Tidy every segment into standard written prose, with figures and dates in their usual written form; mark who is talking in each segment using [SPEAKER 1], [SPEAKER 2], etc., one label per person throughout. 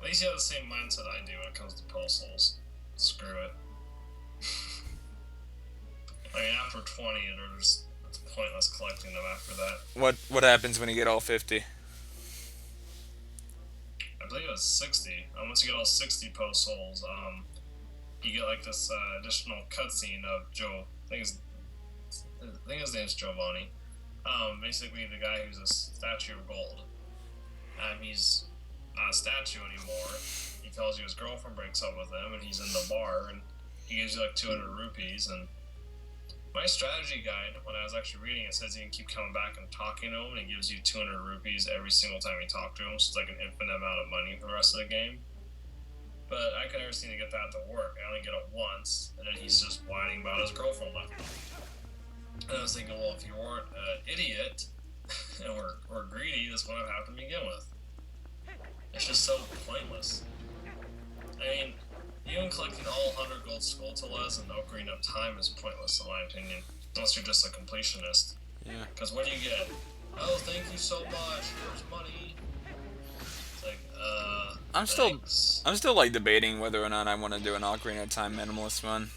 [SPEAKER 1] least you have the same mindset I do when it comes to puzzles. Screw it. I mean, after 20, it's pointless collecting them after that.
[SPEAKER 2] What happens when you get all 50?
[SPEAKER 1] I believe it was 60. Once you get all 60 post souls, you get like this additional cutscene of Joe. I think his name's Giovanni. Basically, the guy who's a statue of gold. He's not a statue anymore. He tells you his girlfriend breaks up with him, and he's in the bar, and he gives you like 200 rupees. And my strategy guide, when I was actually reading it, says you can keep coming back and talking to him, and he gives you 200 rupees every single time you talk to him, so it's like an infinite amount of money for the rest of the game. But I could never seem to get that to work. I only get it once, and then he's just whining about his girlfriend left him. And I was thinking, well, if you weren't an idiot and were greedy, this wouldn't have happened to begin with. It's just so pointless. I mean, even collecting all 100 gold skull TLoZ and opening up time is pointless, in my opinion. Unless you're just a completionist.
[SPEAKER 2] Yeah.
[SPEAKER 1] Because what do you get? Oh, thank you so much. Here's money. It's like,
[SPEAKER 2] I'm still like debating whether or not I want to do an Ocarina of Time minimalist run.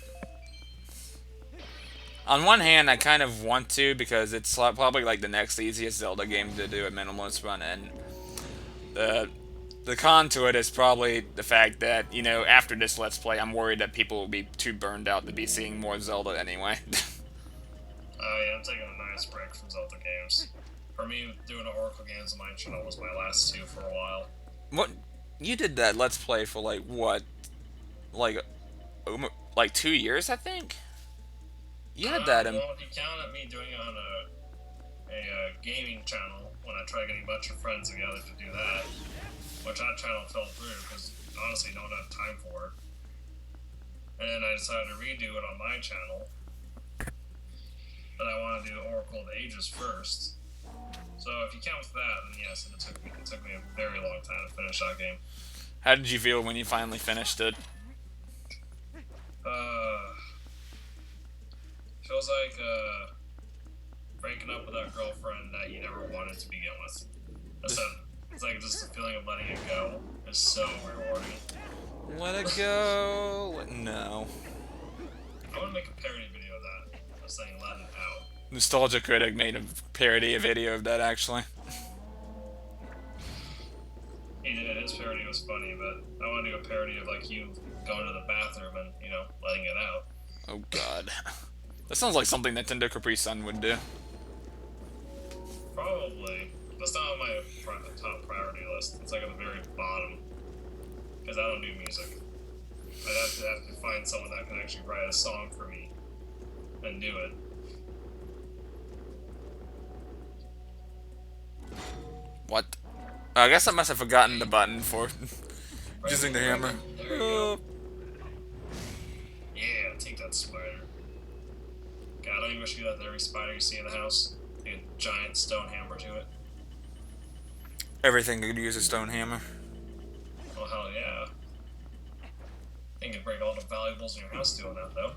[SPEAKER 2] On one hand, I kind of want to because it's probably like the next easiest Zelda game to do a minimalist run, and the con to it is probably the fact that, you know, after this Let's Play, I'm worried that people will be too burned out to be seeing more Zelda anyway.
[SPEAKER 1] Oh yeah, I'm taking a nice break from Zelda games. For me, doing the Oracle games on my channel was my last two for a while.
[SPEAKER 2] What? You did that Let's Play for like what? Like, like 2 years, I think? You had that in...
[SPEAKER 1] Well, if you counted me doing it on a gaming channel, when I tried getting a bunch of friends together to do that, which that channel fell through because honestly no one had time for it. And then I decided to redo it on my channel. But I want to do Oracle of the Ages first. So if you count that, then yes, it took me a very long time to finish that game.
[SPEAKER 2] How did you feel when you finally finished it?
[SPEAKER 1] Feels like breaking up with that girlfriend that you never wanted to begin with. It's like just the feeling of letting it go is so rewarding.
[SPEAKER 2] Let it go. No.
[SPEAKER 1] I want to make a parody video of that. I was saying let it out.
[SPEAKER 2] Nostalgia Critic made a parody video of that, actually.
[SPEAKER 1] He did. His parody was funny, but I want to do a parody of like you going to the bathroom and, you know, letting it out.
[SPEAKER 2] Oh god. That sounds like something Nintendo Capri Sun would do.
[SPEAKER 1] Probably. That's not on my top priority list. It's like at the very bottom. Because I don't do music. I'd have to find someone that can actually write a song for me and do it.
[SPEAKER 2] What? I guess I must have forgotten the button for
[SPEAKER 1] Right,
[SPEAKER 2] using the hammer.
[SPEAKER 1] There you go. Yeah, take that spider. God, don't you wish you had every spider you see in the house? Take a giant stone hammer to it.
[SPEAKER 2] Everything could use a stone hammer.
[SPEAKER 1] Oh, hell yeah. You can break all the valuables in your house doing that, though.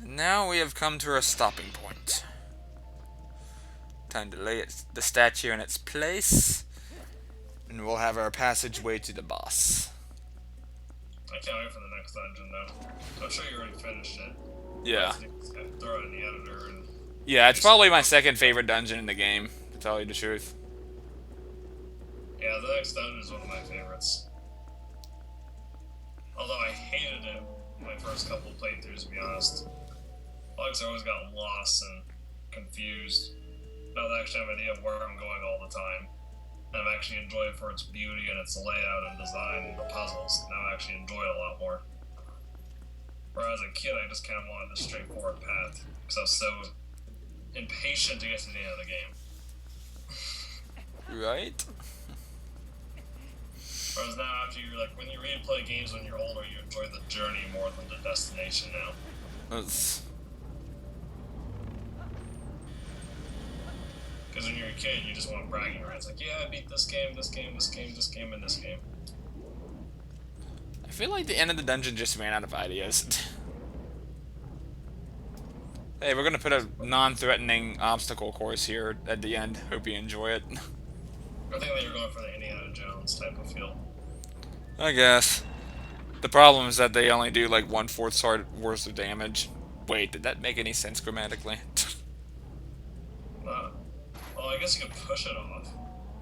[SPEAKER 2] And now we have come to our stopping point. Time to lay the statue in its place, and we'll have our passageway to the boss.
[SPEAKER 1] I can't wait for the next dungeon, though. I'm sure you already finished it.
[SPEAKER 2] Yeah.
[SPEAKER 1] Throw it in the editor and...
[SPEAKER 2] Yeah, it's probably my second favorite dungeon in the game, to tell you the truth.
[SPEAKER 1] Yeah, the next dungeon is one of my favorites. Although I hated it my first couple of playthroughs, to be honest. Bugs always got lost and confused. Now I actually have an idea of where I'm going all the time. And I'm actually enjoying it for its beauty and its layout and design and the puzzles. Now I actually enjoy it a lot more. Whereas as a kid, I just kind of wanted the straightforward path. Because I was so impatient to get to the end of the game.
[SPEAKER 2] Right?
[SPEAKER 1] Whereas now, after you're like, when you replay games when you're older, you enjoy the journey more than the destination now.
[SPEAKER 2] That's...
[SPEAKER 1] Because when you're a kid, you just want bragging rights. Like, yeah, I beat this game, this game, this game, this game, and this game.
[SPEAKER 2] I feel like the end of the dungeon just ran out of ideas. Hey, we're gonna put a non-threatening obstacle course here at the end. Hope you enjoy it.
[SPEAKER 1] I think that you're going for the Indiana Jones type of feel.
[SPEAKER 2] I guess. The problem is that they only do like 1/4 heart worth of damage. Wait, did that make any sense grammatically?
[SPEAKER 1] Uh, well, I guess you could push it off.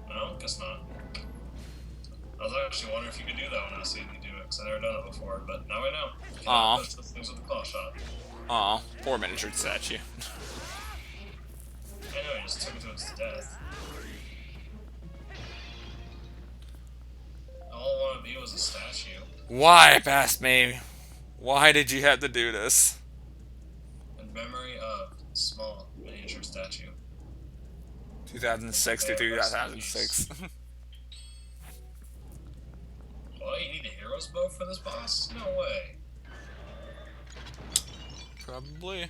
[SPEAKER 1] No, guess not. I was actually wondering if you could do that when I was seeing you do it, because I've never done it before, but now I know. You cannot
[SPEAKER 2] Aw.
[SPEAKER 1] push those things with a claw shot.
[SPEAKER 2] Aw, poor miniature statue.
[SPEAKER 1] I know, you just took it to its death. All I wanted to be was a statue.
[SPEAKER 2] Why, past me? Why did you have to do this?
[SPEAKER 1] In memory of small miniature statue.
[SPEAKER 2] 2006 to 2006.
[SPEAKER 1] Well, you need a hero's bow for this boss? No way.
[SPEAKER 2] Probably.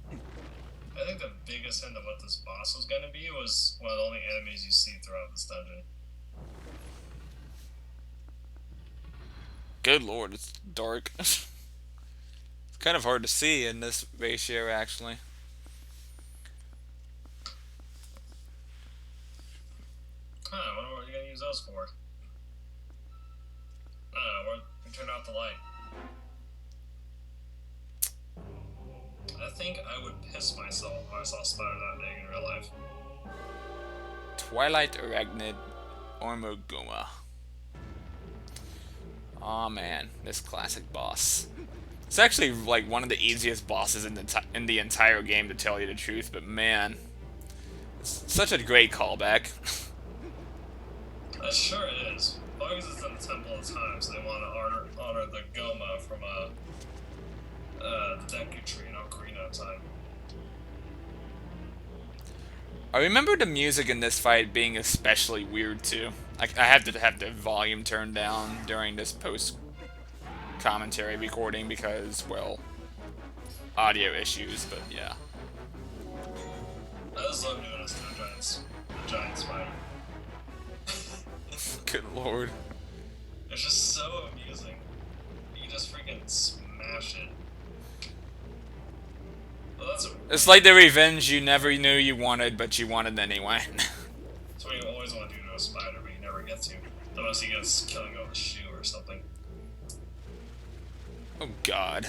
[SPEAKER 1] I think the biggest hint of what this boss was going to be was one of the only enemies you see throughout this dungeon.
[SPEAKER 2] Good lord, it's dark. It's kind of hard to see in this ratio, actually.
[SPEAKER 1] I wonder what you're going to use those for. We turned off the light. I think I would piss myself if I saw a spider that big in real life.
[SPEAKER 2] Twilight Arachnid Ormogoma. Aw, man, this classic boss. It's actually like one of the easiest bosses in the entire game, to tell you the truth. But man, it's such a great callback.
[SPEAKER 1] That sure is. As long as it's in the Temple of Time, so they want to honor the Goma from the Deku Tree in Ocarina of Time.
[SPEAKER 2] I remember the music in this fight being especially weird too. I had to have the volume turned down during this post commentary recording because, well, audio issues. But yeah.
[SPEAKER 1] I just love doing this to a giant spider.
[SPEAKER 2] Good lord.
[SPEAKER 1] It's just so amusing. You just freaking smash it. Well,
[SPEAKER 2] It's like the revenge you never knew you wanted, but you wanted anyway.
[SPEAKER 1] that's what you always want to do to a spider, but you never get to. Unless he gets killing over the shoe or something.
[SPEAKER 2] Oh god.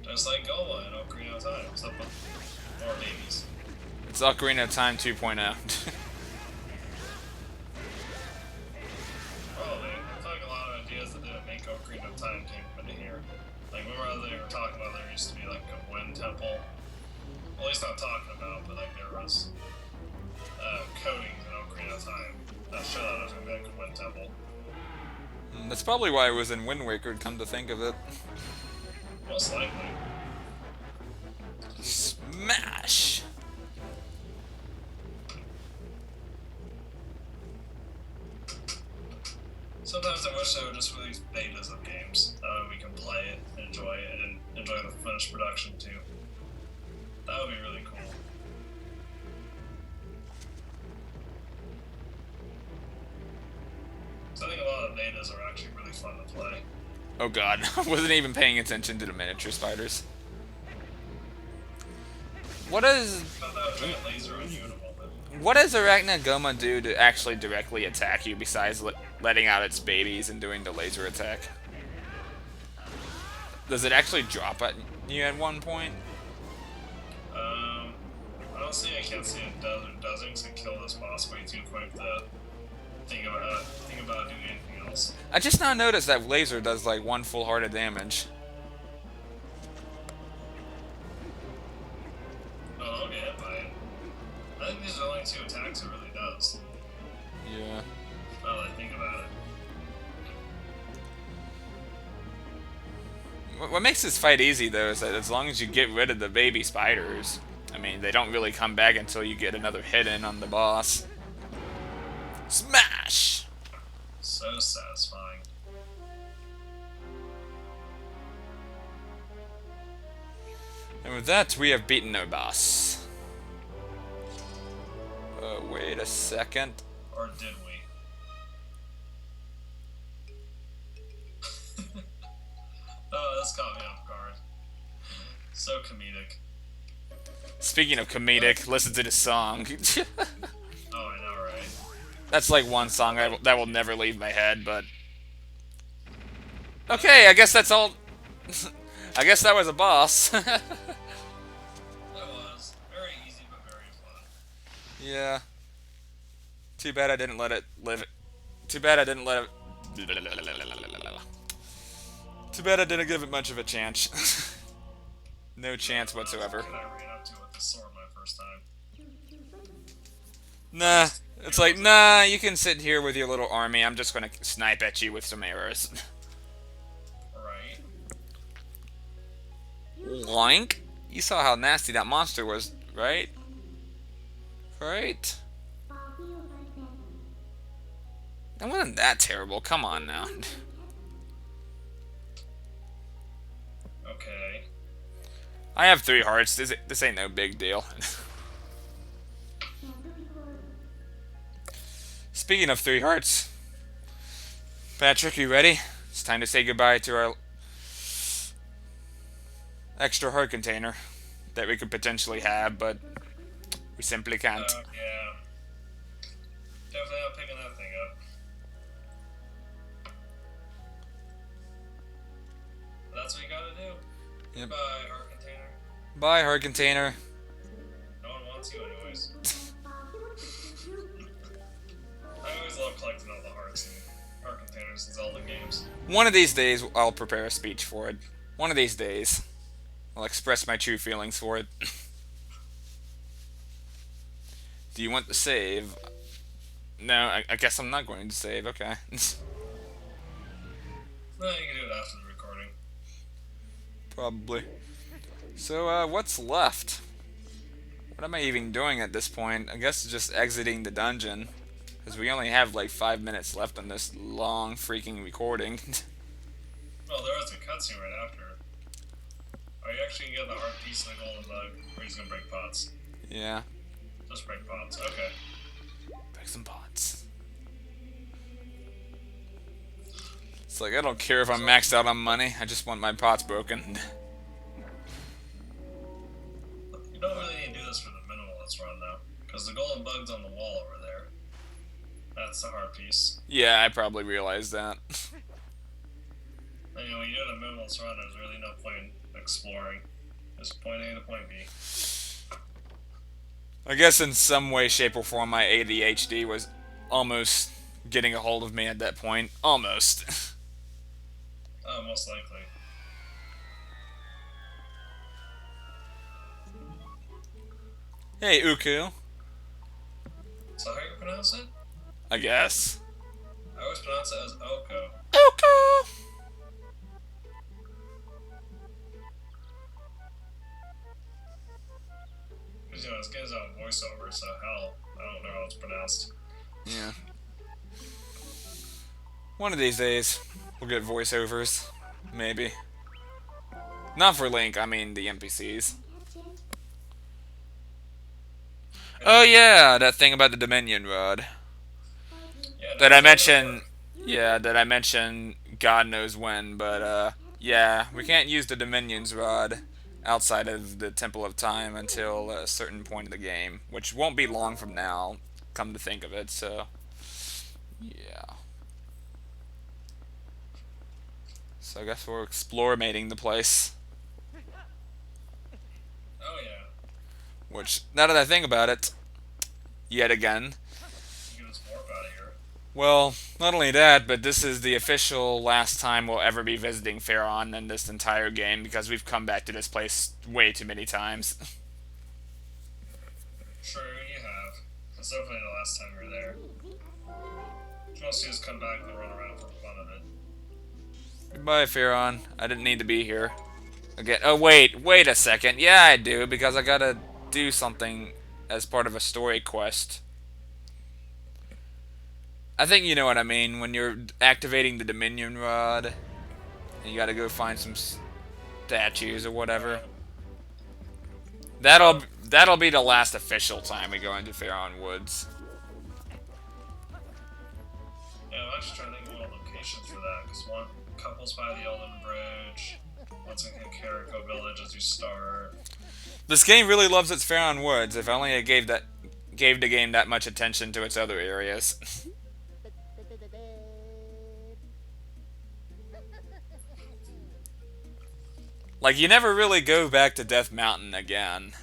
[SPEAKER 1] Just like Goma in Ocarina of Time, except with more babies.
[SPEAKER 2] It's Ocarina of Time 2.0.
[SPEAKER 1] Probably. I feel like a lot of ideas that didn't make Ocarina of Time came from here. Like, remember they were talking about there used to be like a wind temple? Well, at least not talking about, but like there was coatings in Ocarina of Time. Not sure that was going to be like a wind temple.
[SPEAKER 2] That's probably why it was in Wind Waker, come to think of it.
[SPEAKER 1] Most likely.
[SPEAKER 2] Smash!
[SPEAKER 1] Sometimes I wish they would just release betas of games. That way we can play it, enjoy it, and enjoy the finished production too. That would be really cool. So I think a lot of betas are actually really fun to play.
[SPEAKER 2] Oh god, I wasn't even paying attention to the miniature spiders. What does Arachnagoma do to actually directly attack you besides letting out its babies and doing the laser attack? Does it actually drop at you at one point?
[SPEAKER 1] Honestly, I can't say it does or doesn't, because it killed this boss way too quick to think about doing anything else.
[SPEAKER 2] I just now noticed that laser does like 1 full heart of damage.
[SPEAKER 1] Oh, I'll get hit by it. I think these are the only 2 attacks it really does.
[SPEAKER 2] Yeah.
[SPEAKER 1] Now that I think about it.
[SPEAKER 2] What makes this fight easy though is that as long as you get rid of the baby spiders, I mean, they don't really come back until you get another hit in on the boss. Smash!
[SPEAKER 1] So satisfying.
[SPEAKER 2] And with that, we have beaten our boss. Wait a second.
[SPEAKER 1] Or did we? Oh, this caught me off guard. So comedic.
[SPEAKER 2] Speaking of comedic, listen to this song.
[SPEAKER 1] Oh, I know, right?
[SPEAKER 2] That's like one song that will never leave my head, but... Okay, I guess that's all... I guess that was a boss.
[SPEAKER 1] That was very easy, but very fun.
[SPEAKER 2] Yeah. Too bad I didn't let it live. Too bad I didn't let it... Too bad I didn't give it much of a chance. No chance whatsoever.
[SPEAKER 1] What I ran up to with the sword my first time.
[SPEAKER 2] Nah. It's like, nah, you can sit here with your little army. I'm just gonna snipe at you with some arrows.
[SPEAKER 1] Right.
[SPEAKER 2] Loink. You saw how nasty that monster was, right? Right? That wasn't that terrible. Come on now.
[SPEAKER 1] Okay.
[SPEAKER 2] I have 3 hearts. This ain't no big deal. Speaking of 3 hearts, Patrick, you ready? It's time to say goodbye to our extra heart container that we could potentially have, but we simply can't.
[SPEAKER 1] Yeah. Definitely not picking that thing up. But that's what you gotta do.
[SPEAKER 2] Yep.
[SPEAKER 1] Goodbye, heart container.
[SPEAKER 2] Bye, heart container.
[SPEAKER 1] No one wants you anyways. I always love collecting all the hearts and heart containers in Zelda games.
[SPEAKER 2] One of these days, I'll prepare a speech for it. One of these days, I'll express my true feelings for it. Do you want to save? No, I guess I'm not going to save. Okay.
[SPEAKER 1] No, you can do it after the recording.
[SPEAKER 2] Probably. So, what's left? What am I even doing at this point? I guess just exiting the dungeon. Because we only have like 5 minutes left on this long freaking recording.
[SPEAKER 1] Well, there was a cutscene right after. Are you actually gonna get the heart piece and the golden bug? Or are you just gonna break pots?
[SPEAKER 2] Yeah.
[SPEAKER 1] Just break pots, okay.
[SPEAKER 2] Break some pots. It's like, I don't care if I'm maxed out on money. I just want my pots broken.
[SPEAKER 1] You don't really need to do this for the minimalist run, though. Because the golden bug's on the wall over there. That's the heart piece.
[SPEAKER 2] Yeah, I probably realized that.
[SPEAKER 1] And, when you're doing a minimalist run, there's really no point in exploring. Just point A to point B.
[SPEAKER 2] I guess in some way, shape, or form, my ADHD was almost getting a hold of me at that point. Almost.
[SPEAKER 1] Most likely.
[SPEAKER 2] Hey, Uku.
[SPEAKER 1] So how you pronounce it?
[SPEAKER 2] I guess.
[SPEAKER 1] I always pronounce it as Oko.
[SPEAKER 2] Uku!
[SPEAKER 1] Because, it's getting his own voiceover, so hell, I don't know how it's pronounced.
[SPEAKER 2] Yeah. One of these days, we'll get voiceovers. Maybe. Not for Link, I mean the NPCs. Oh yeah, that thing about the Dominion Rod.
[SPEAKER 1] Yeah,
[SPEAKER 2] That I mentioned... Yeah, that I mentioned God knows when, but yeah, we can't use the Dominion's Rod outside of the Temple of Time until a certain point of the game, which won't be long from now, come to think of it, so... Yeah. So I guess we're exploremating the place.
[SPEAKER 1] Oh, yeah.
[SPEAKER 2] Which, now that I think about it, yet again,
[SPEAKER 1] You get us warp out of here.
[SPEAKER 2] well, not only that, but this is the official last time we'll ever be visiting Pharaon in this entire game, because we've come back to this place way too many times.
[SPEAKER 1] Sure, you have. It's definitely the last time you're there. You want to see us come back and run around for the fun of it.
[SPEAKER 2] Goodbye, Pharaon. I didn't need to be here. Again. Oh, wait a second. Yeah, I do, because I gotta do something as part of a story quest. I think you know what I mean, when you're activating the Dominion Rod, and you gotta go find some statues or whatever. That'll be the last official time we go into Pharaon Woods.
[SPEAKER 1] Yeah, I'm actually trying to think of all locations for that, because one, couples by the Elden Bridge, What's in Kakariko Village as you start?
[SPEAKER 2] This game really loves its Faron Woods. If only it gave the game that much attention to its other areas. Like, you never really go back to Death Mountain again.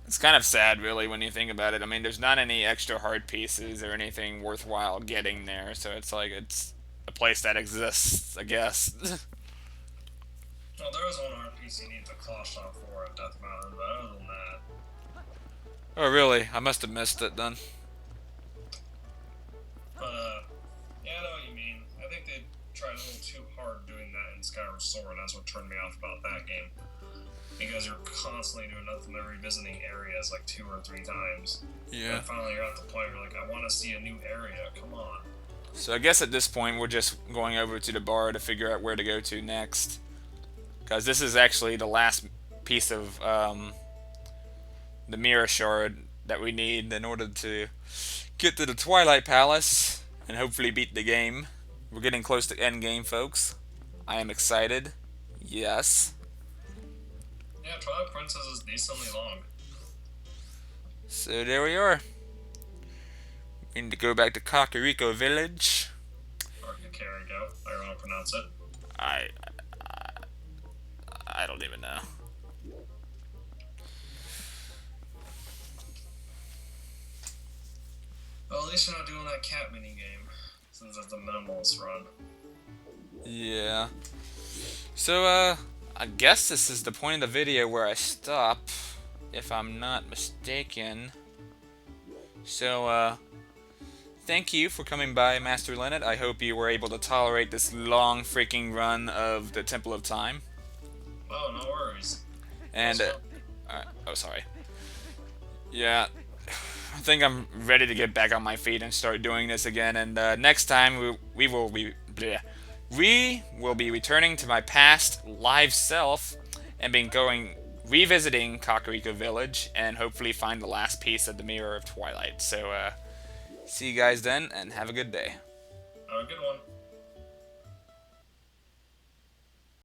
[SPEAKER 2] It's kind of sad, really, when you think about it. I mean, there's not any extra hard pieces or anything worthwhile getting there, so it's like it's a place that exists, I guess.
[SPEAKER 1] Well, there was one hard piece you need the claw shot for at Death Mountain, but other than that.
[SPEAKER 2] Oh, really? I must have missed it then.
[SPEAKER 1] But, yeah, I know what you mean. I think they tried a little too hard doing that in Skyward Sword. That's what turned me off about that game. Because you're constantly doing nothing but revisiting areas like 2 or 3 times.
[SPEAKER 2] Yeah.
[SPEAKER 1] And finally you're at the point where you're like, I want to see a new area, come on.
[SPEAKER 2] So I guess at this point we're just going over to the bar to figure out where to go to next. Because this is actually the last piece of the Mirror Shard that we need in order to get to the Twilight Palace and hopefully beat the game. We're getting close to endgame, folks. I am excited. Yes.
[SPEAKER 1] Yeah, Twilight Princess is decently long.
[SPEAKER 2] So there we are. We need to go back to Kakariko Village.
[SPEAKER 1] Or Kakariko, I don't want to pronounce it.
[SPEAKER 2] I don't even know.
[SPEAKER 1] Well, at least you're not doing that cat mini game, since it's a minimalist run.
[SPEAKER 2] Yeah. So, I guess this is the point of the video where I stop, if I'm not mistaken. So, thank you for coming by, Master Linnet. I hope you were able to tolerate this long freaking run of the Temple of Time.
[SPEAKER 1] Oh, no worries.
[SPEAKER 2] And, oh, sorry. Yeah, I think I'm ready to get back on my feet and start doing this again. And next time we will be returning to my past live self and revisiting Kakariko Village and hopefully find the last piece of the Mirror of Twilight. So see you guys then and have a good day.
[SPEAKER 1] Have a good one.